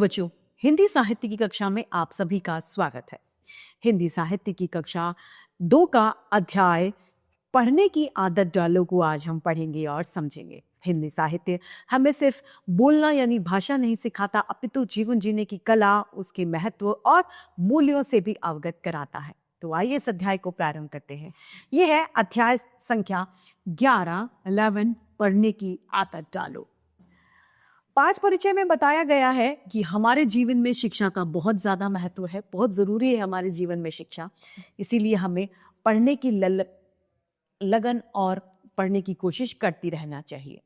बच्चों, हिंदी साहित्य की कक्षा में आप सभी का स्वागत है। हिंदी साहित्य की कक्षा 2 का अध्याय पढ़ने की आदत डालो को आज हम पढ़ेंगे और समझेंगे। हिंदी साहित्य हमें सिर्फ बोलना यानी भाषा नहीं सिखाता, अपितु जीवन जीने की कला, उसके महत्व और मूल्यों से भी अवगत कराता है। तो आइए इस अध्याय को प्रारंभ करते हैं। यह है अध्याय संख्या 11 पढ़ने की आदत डालो। पाठ परिचय में बताया गया है कि हमारे जीवन में शिक्षा का बहुत ज्यादा महत्व है, बहुत जरूरी है हमारे जीवन में शिक्षा। इसीलिए हमें पढ़ने की लगन और पढ़ने की कोशिश करती रहना चाहिए।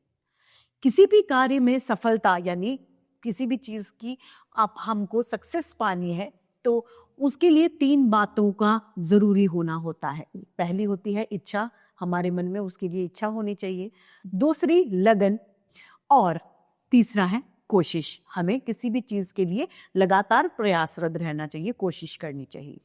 किसी भी कार्य में सफलता यानी किसी भी चीज की आप हमको सक्सेस पानी है तो उसके लिए 3 बातों का जरूरी होना होता है। पहली होती है इच्छा, हमारे मन में उसके लिए इच्छा होनी चाहिए। दूसरी लगन और तीसरा है कोशिश। हमें किसी भी चीज के लिए लगातार प्रयासरत रहना चाहिए, कोशिश करनी चाहिए।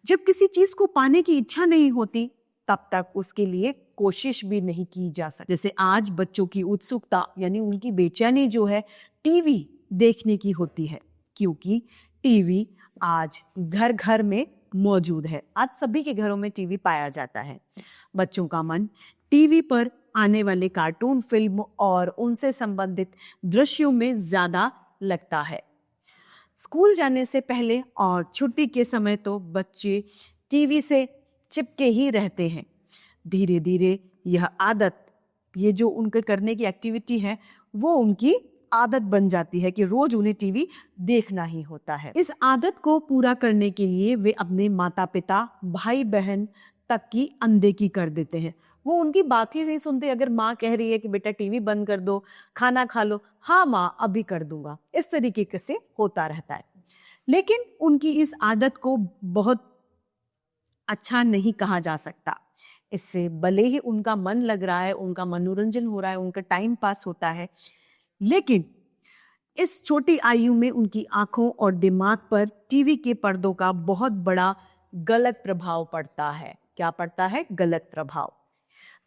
जब किसी चीज को पाने की इच्छा नहीं होती तब तक उसके लिए कोशिश भी नहीं की जा सकती। जैसे आज बच्चों की उत्सुकता यानी उनकी बेचैनी जो है टीवी देखने की होती है, क्योंकि टीवी आज घर घर में मौजूद है। आज सभी के घरों में टीवी पाया जाता है। बच्चों का मन टीवी पर आने वाले कार्टून, फिल्म और उनसे संबंधित दृश्यों में ज्यादा लगता है। स्कूल जाने से पहले और छुट्टी के समय तो बच्चे टीवी से चिपके ही रहते हैं। धीरे धीरे यह आदत, ये जो उनके करने की एक्टिविटी है, वो उनकी आदत बन जाती है कि रोज उन्हें टीवी देखना ही होता है। इस आदत को पूरा करने के लिए वे अपने माता पिता, भाई बहन तक की अनदेखी कर देते हैं। वो उनकी बात ही नहीं सुनते। अगर माँ कह रही है कि बेटा टीवी बंद कर दो, खाना खा लो, हाँ माँ अभी कर दूंगा, इस तरीके से होता रहता है। लेकिन उनकी इस आदत को बहुत अच्छा नहीं कहा जा सकता। इससे भले ही उनका मन लग रहा है, उनका मनोरंजन हो रहा है, उनका टाइम पास होता है, लेकिन इस छोटी आयु में उनकी आंखों और दिमाग पर टीवी के पर्दों का बहुत बड़ा गलत प्रभाव पड़ता है। क्या पड़ता है? गलत प्रभाव।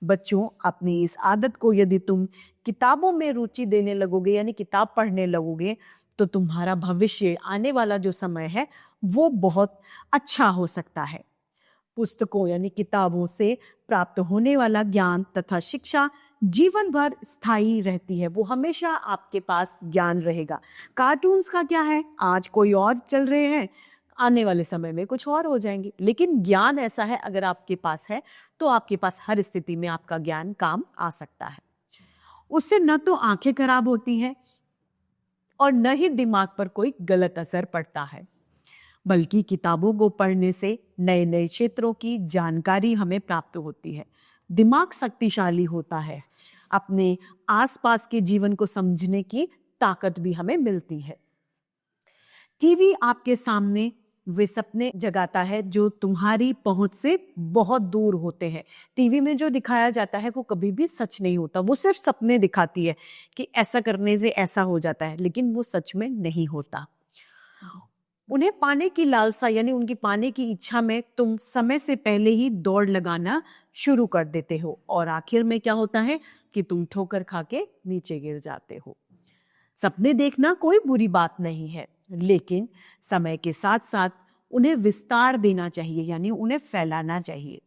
बच्चों, अपनी इस आदत को यदि तुम किताबों में रुचि देने लगोगे यानी किताब पढ़ने लगोगे तो तुम्हारा भविष्य, आने वाला जो समय है, वो बहुत अच्छा हो सकता है। पुस्तकों यानी किताबों से प्राप्त होने वाला ज्ञान तथा शिक्षा जीवन भर स्थायी रहती है। वो हमेशा आपके पास ज्ञान रहेगा। कार्टून्स का क्या है, आज कोई और चल रहे हैं, आने वाले समय में कुछ और हो जाएंगे। लेकिन ज्ञान ऐसा है, अगर आपके पास है तो आपके पास हर स्थिति में आपका ज्ञान काम आ सकता है। उससे न तो आंखें खराब होती हैं और न ही दिमाग पर कोई गलत असर पड़ता है, बल्कि किताबों को पढ़ने से नए नए क्षेत्रों की जानकारी हमें प्राप्त होती है। दिमाग शक्तिशाली होता है। अपने आसपास के जीवन को समझने की ताकत भी हमें मिलती है। टीवी आपके सामने वे सपने जगाता है जो तुम्हारी पहुंच से बहुत दूर होते हैं। टीवी में जो दिखाया जाता है वो कभी भी सच नहीं होता। वो सिर्फ सपने दिखाती है कि ऐसा करने से ऐसा हो जाता है, लेकिन वो सच में नहीं होता। उन्हें पाने की लालसा यानी उनकी पाने की इच्छा में तुम समय से पहले ही दौड़ लगाना शुरू कर देते हो और आखिर में क्या होता है कि तुम ठोकर खा के नीचे गिर जाते हो। सपने देखना कोई बुरी बात नहीं है, लेकिन समय के साथ साथ उन्हें विस्तार देना चाहिए यानी उन्हें फैलाना चाहिए।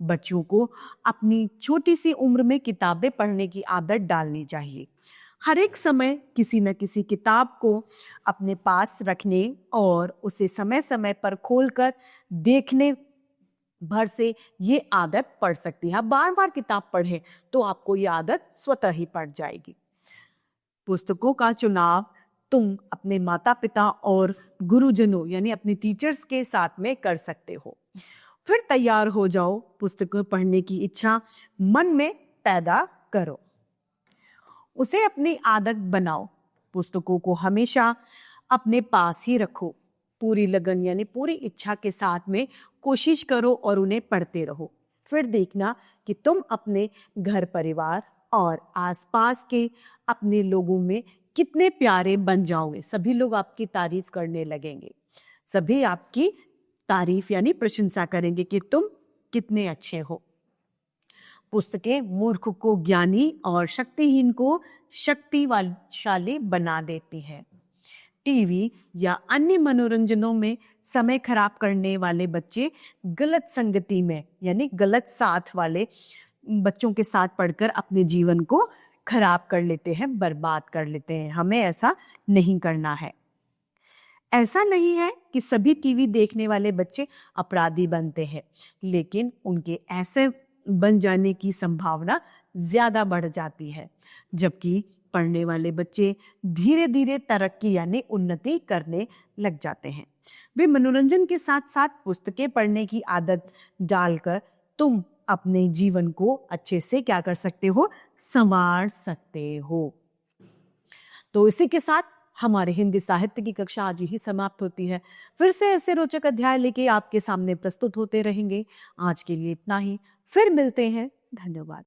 बच्चों को अपनी छोटी सी उम्र में किताबें पढ़ने की आदत डालनी चाहिए। हर एक समय किसी न किसी किताब को अपने पास रखने और उसे समय समय पर खोलकर देखने भर से ये आदत पड़ सकती है। बार बार किताब पढ़ें तो आपको ये आदत स्वतः ही पड़ जाएगी। पुस्तकों का चुनाव तुम अपने माता पिता और गुरुजनों यानी अपने टीचर्स के साथ में कर सकते हो। फिर तैयार हो जाओ, पुस्तकें पढ़ने की इच्छा मन में पैदा करो, उसे अपनी आदत बनाओ। पुस्तकों को हमेशा अपने पास ही रखो। पूरी लगन यानी पूरी इच्छा के साथ में कोशिश करो और उन्हें पढ़ते रहो। फिर देखना कि तुम अपने घर परिवार और आसपास के अपने लोगों में कितने प्यारे बन जाओगे। सभी लोग आपकी तारीफ करने लगेंगे। सभी आपकी तारीफ यानी प्रशंसा करेंगे कि तुम कितने अच्छे हो। पुस्तकें मूर्ख को ज्ञानी और शक्तिहीन को शक्तिशाली बना देती है। टीवी या अन्य मनोरंजनों में समय खराब करने वाले बच्चे गलत संगति में यानी गलत साथ वाले बच्चों के साथ पढ़कर अपने जीवन को खराब कर लेते हैं, बर्बाद कर लेते हैं। हमें ऐसा नहीं करना है। ऐसा नहीं है कि सभी टीवी देखने वाले बच्चे अपराधी बनते हैं, लेकिन उनके ऐसे बन जाने की संभावना ज्यादा बढ़ जाती है, जबकि पढ़ने वाले बच्चे धीरे धीरे तरक्की यानी उन्नति करने लग जाते हैं। वे मनोरंजन के साथ साथ पुस्तकें पढ़ने की आदत डालकर तुम अपने जीवन को अच्छे से क्या कर सकते हो, संवार सकते हो। तो इसी के साथ हमारे हिंदी साहित्य की कक्षा आज ही समाप्त होती है। फिर से ऐसे रोचक अध्याय लेके आपके सामने प्रस्तुत होते रहेंगे। आज के लिए इतना ही, फिर मिलते हैं। धन्यवाद।